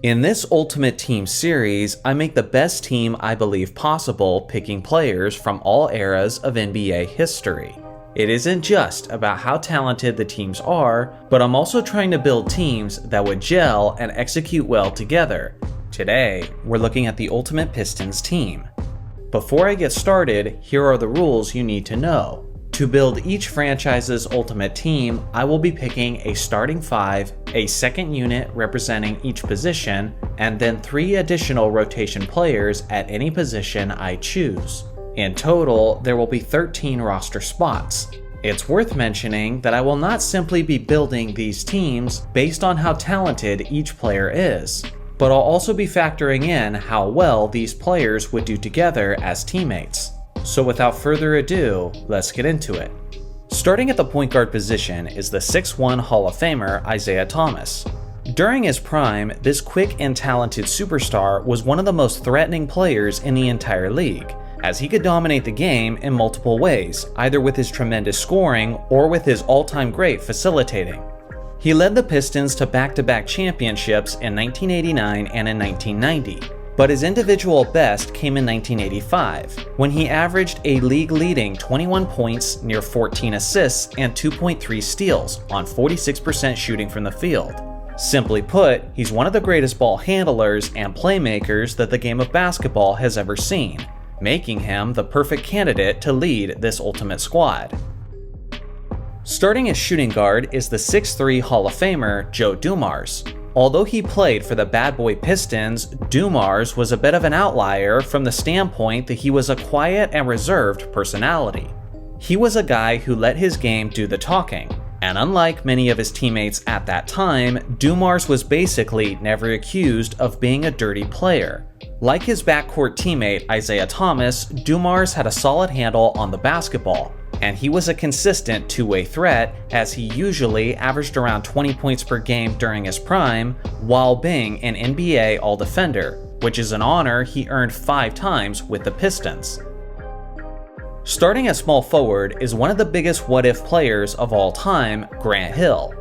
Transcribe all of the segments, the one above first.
In this Ultimate Team series, I make the best team I believe possible, picking players from all eras of NBA history. It isn't just about how talented the teams are, but I'm also trying to build teams that would gel and execute well together. Today, we're looking at the Ultimate Pistons team. Before I get started, here are the rules you need to know. To build each franchise's ultimate team, I will be picking a starting 5, a second unit representing each position, and then 3 additional rotation players at any position I choose. In total, there will be 13 roster spots. It's worth mentioning that I will not simply be building these teams based on how talented each player is, but I'll also be factoring in how well these players would do together as teammates. So without further ado, let's get into it. Starting at the point guard position is the 6'1" Hall of Famer Isiah Thomas. During his prime, this quick and talented superstar was one of the most threatening players in the entire league, as he could dominate the game in multiple ways, either with his tremendous scoring or with his all-time great facilitating. He led the Pistons to back-to-back championships in 1989 and in 1990. But his individual best came in 1985, when he averaged a league-leading 21 points, near 14 assists, and 2.3 steals on 46% shooting from the field. Simply put, he's one of the greatest ball handlers and playmakers that the game of basketball has ever seen, making him the perfect candidate to lead this ultimate squad. Starting as shooting guard is the 6'3" Hall of Famer Joe Dumars. Although he played for the Bad Boy Pistons, Dumars was a bit of an outlier from the standpoint that he was a quiet and reserved personality. He was a guy who let his game do the talking, and unlike many of his teammates at that time, Dumars was basically never accused of being a dirty player. Like his backcourt teammate Isiah Thomas, Dumars had a solid handle on the basketball, and he was a consistent two-way threat, as he usually averaged around 20 points per game during his prime, while being an NBA All-Defender, which is an honor he earned 5 times with the Pistons. Starting at small forward is one of the biggest what-if players of all time, Grant Hill.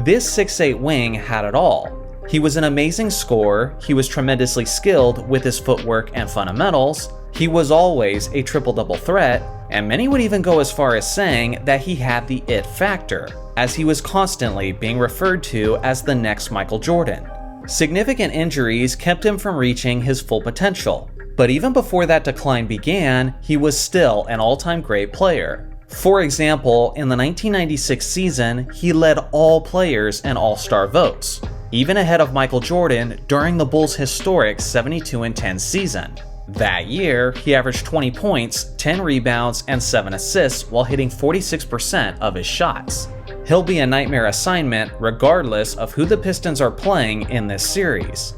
This 6'8" wing had it all. He was an amazing scorer, he was tremendously skilled with his footwork and fundamentals, he was always a triple-double threat, and many would even go as far as saying that he had the it factor, as he was constantly being referred to as the next Michael Jordan. Significant injuries kept him from reaching his full potential, but even before that decline began, he was still an all-time great player. For example, in the 1996 season, he led all players in All-Star votes, even ahead of Michael Jordan during the Bulls' historic 72-10 season. That year, he averaged 20 points, 10 rebounds, and 7 assists while hitting 46% of his shots. He'll be a nightmare assignment regardless of who the Pistons are playing in this series.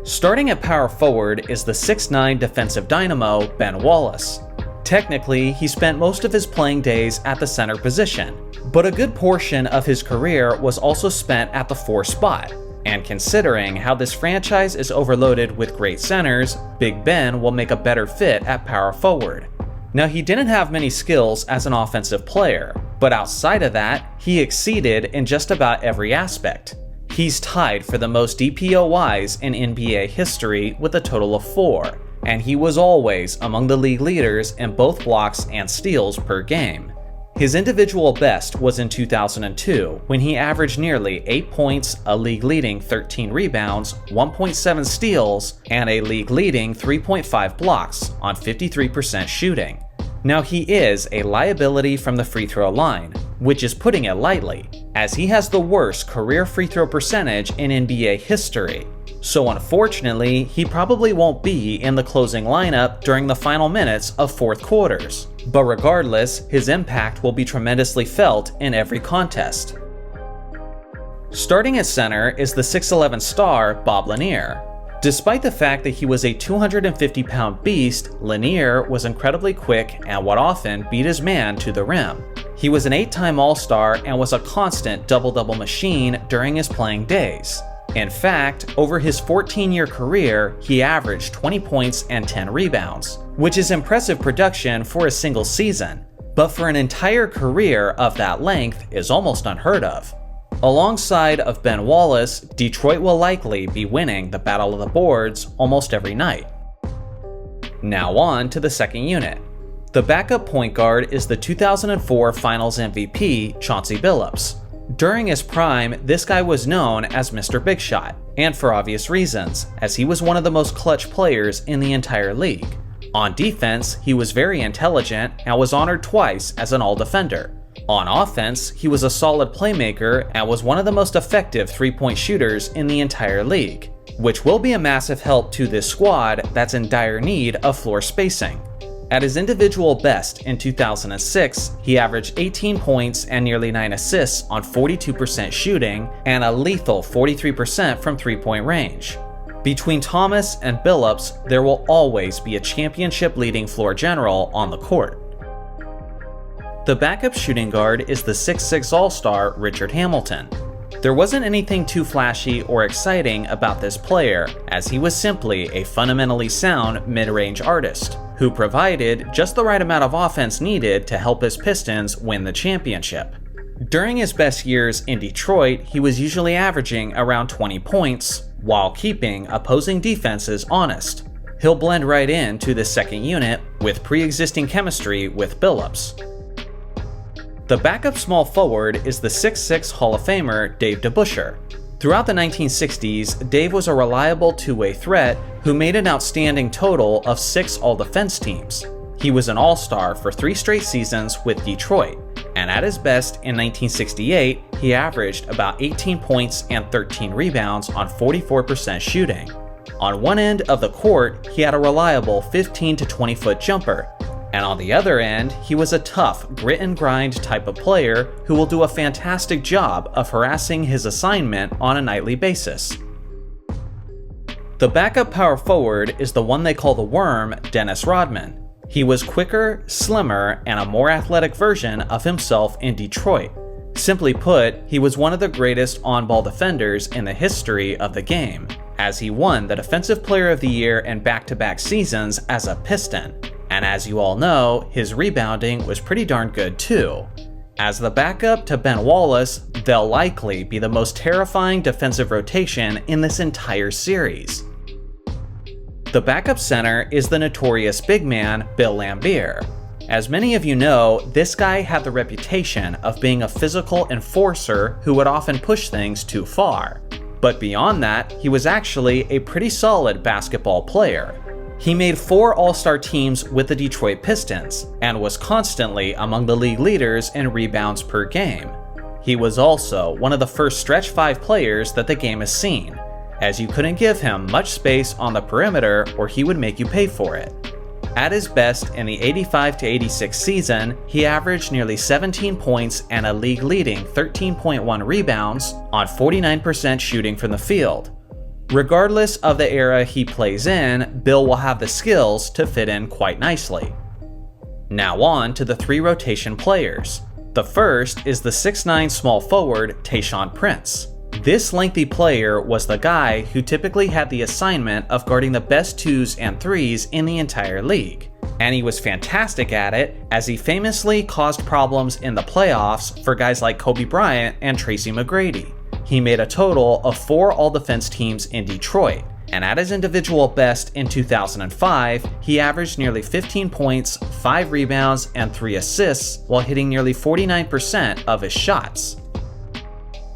Starting at power forward is the 6'9" defensive dynamo Ben Wallace. Technically, he spent most of his playing days at the center position, but a good portion of his career was also spent at the 4 spot. And considering how this franchise is overloaded with great centers, Big Ben will make a better fit at power forward. Now, he didn't have many skills as an offensive player, but outside of that, he exceeded in just about every aspect. He's tied for the most DPOYs in NBA history with a total of 4, and he was always among the league leaders in both blocks and steals per game. His individual best was in 2002, when he averaged nearly 8 points, a league-leading 13 rebounds, 1.7 steals, and a league-leading 3.5 blocks on 53% shooting. Now, he is a liability from the free throw line, which is putting it lightly, as he has the worst career free throw percentage in NBA history. So unfortunately, he probably won't be in the closing lineup during the final minutes of fourth quarters. But regardless, his impact will be tremendously felt in every contest. Starting at center is the 6'11" star Bob Lanier. Despite the fact that he was a 250-pound beast, Lanier was incredibly quick and would often beat his man to the rim. He was an 8-time All-Star and was a constant double-double machine during his playing days. In fact, over his 14-year career, he averaged 20 points and 10 rebounds, which is impressive production for a single season, but for an entire career of that length is almost unheard of. Alongside of Ben Wallace, Detroit will likely be winning the Battle of the Boards almost every night. Now on to the second unit. The backup point guard is the 2004 Finals MVP, Chauncey Billups. During his prime, this guy was known as Mr. Big Shot, and for obvious reasons, as he was one of the most clutch players in the entire league. On defense, he was very intelligent and was honored twice as an All-Defender. On offense, he was a solid playmaker and was one of the most effective three-point shooters in the entire league, which will be a massive help to this squad that's in dire need of floor spacing. At his individual best in 2006, he averaged 18 points and nearly 9 assists on 42% shooting and a lethal 43% from three-point range. Between Thomas and Billups, there will always be a championship-leading floor general on the court. The backup shooting guard is the 6'6" All-Star Richard Hamilton. There wasn't anything too flashy or exciting about this player, as he was simply a fundamentally sound mid-range artist, who provided just the right amount of offense needed to help his Pistons win the championship. During his best years in Detroit, he was usually averaging around 20 points, while keeping opposing defenses honest. He'll blend right into the second unit with pre-existing chemistry with Billups. The backup small forward is the 6'6" Hall of Famer Dave DeBusschere. Throughout the 1960s, Dave was a reliable two-way threat who made an outstanding total of 6 All-Defense teams. He was an All-Star for 3 straight seasons with Detroit, and at his best in 1968, he averaged about 18 points and 13 rebounds on 44% shooting. On one end of the court, he had a reliable 15 to 20 foot jumper, and on the other end, he was a tough, grit and grind type of player who will do a fantastic job of harassing his assignment on a nightly basis. The backup power forward is the one they call the Worm, Dennis Rodman. He was quicker, slimmer, and a more athletic version of himself in Detroit. Simply put, he was one of the greatest on-ball defenders in the history of the game, as he won the Defensive Player of the Year in back-to-back seasons as a Piston. And as you all know, his rebounding was pretty darn good too. As the backup to Ben Wallace, they'll likely be the most terrifying defensive rotation in this entire series. The backup center is the notorious big man, Bill Laimbeer. As many of you know, this guy had the reputation of being a physical enforcer who would often push things too far. But beyond that, he was actually a pretty solid basketball player. He made 4 All-Star teams with the Detroit Pistons, and was constantly among the league leaders in rebounds per game. He was also one of the first stretch 5 players that the game has seen, as you couldn't give him much space on the perimeter or he would make you pay for it. At his best in the 85-86 season, he averaged nearly 17 points and a league-leading 13.1 rebounds on 49% shooting from the field. Regardless of the era he plays in, Bill will have the skills to fit in quite nicely. Now on to the 3 rotation players. The first is the 6'9" small forward Tayon Prince. This lengthy player was the guy who typically had the assignment of guarding the best 2s and 3s in the entire league. And he was fantastic at it, as he famously caused problems in the playoffs for guys like Kobe Bryant and Tracy McGrady. He made a total of 4 All-Defense teams in Detroit, and at his individual best in 2005, he averaged nearly 15 points, 5 rebounds, and 3 assists while hitting nearly 49% of his shots.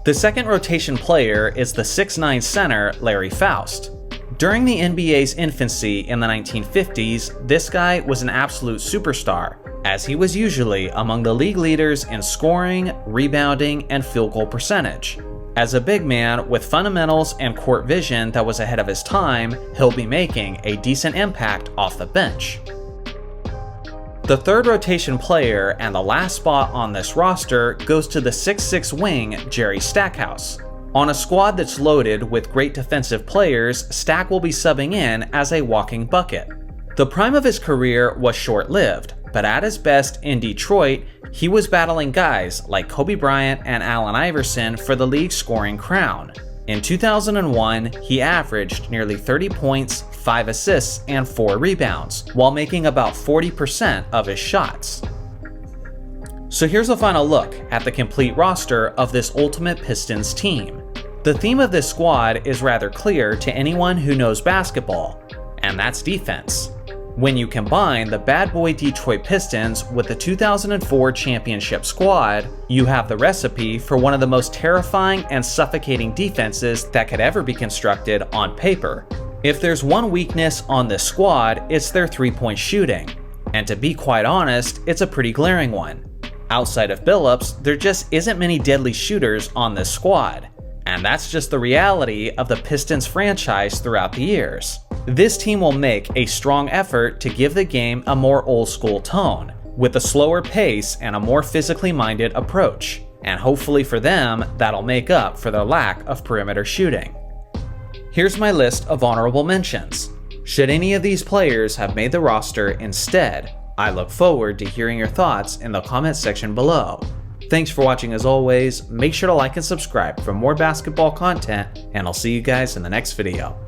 The second rotation player is the 6'9" center Larry Faust. During the NBA's infancy in the 1950s, this guy was an absolute superstar, as he was usually among the league leaders in scoring, rebounding, and field goal percentage. As a big man with fundamentals and court vision that was ahead of his time, he'll be making a decent impact off the bench. The third rotation player and the last spot on this roster goes to the 6'6" wing Jerry Stackhouse. On a squad that's loaded with great defensive players, Stack will be subbing in as a walking bucket. The prime of his career was short-lived, but at his best in Detroit, he was battling guys like Kobe Bryant and Allen Iverson for the league scoring crown. In 2001, he averaged nearly 30 points, 5 assists, and 4 rebounds, while making about 40% of his shots. So here's a final look at the complete roster of this Ultimate Pistons team. The theme of this squad is rather clear to anyone who knows basketball, and that's defense. When you combine the bad boy Detroit Pistons with the 2004 championship squad, you have the recipe for one of the most terrifying and suffocating defenses that could ever be constructed on paper. If there's one weakness on this squad, it's their three-point shooting. And to be quite honest, it's a pretty glaring one. Outside of Billups, there just isn't many deadly shooters on this squad. And that's just the reality of the Pistons franchise throughout the years. This team will make a strong effort to give the game a more old school tone, with a slower pace and a more physically minded approach. And hopefully for them, that'll make up for their lack of perimeter shooting. Here's my list of honorable mentions. Should any of these players have made the roster instead? I look forward to hearing your thoughts in the comment section below. Thanks for watching as always, make sure to like and subscribe for more basketball content, and I'll see you guys in the next video.